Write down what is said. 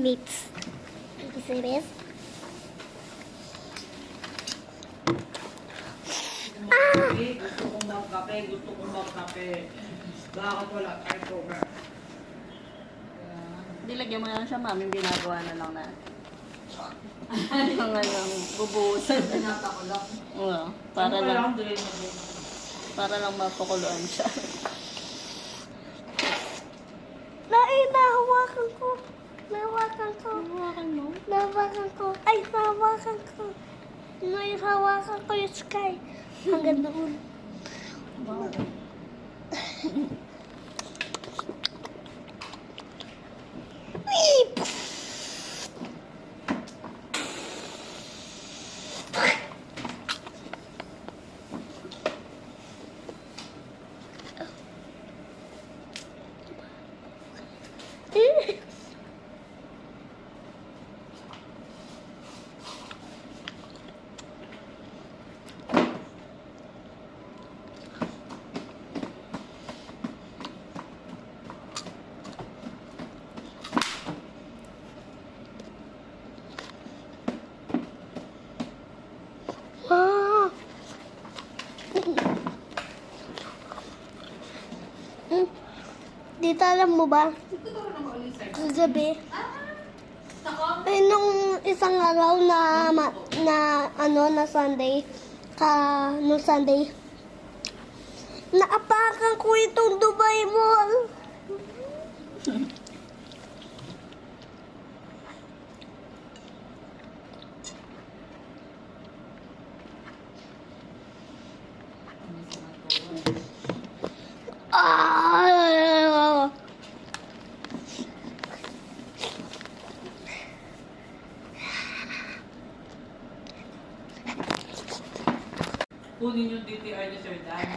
mates. Thank you, Sibis. Gusto kong magkape. Bakit wala tayo program? Hindi, lagyan mo na lang siya, mami. Ginagawa na lang natin. Ang bubuhusan. Pinata ko lang. Oo, para lang mapakuluan siya. Nahawakan ko. Hawakan mo? Nahawakan ko. Ay, nahawakan ko. Nahawakan ko yung sky. Hanggang doon. Wow. Weep! Wow! Dito, alam mo ba? Kagabi. Ay, nung isang araw na Sunday, nung Sunday, naapakan ko itong Dubai Mall. Ah! Kunin yung DTI ni Sir Dan.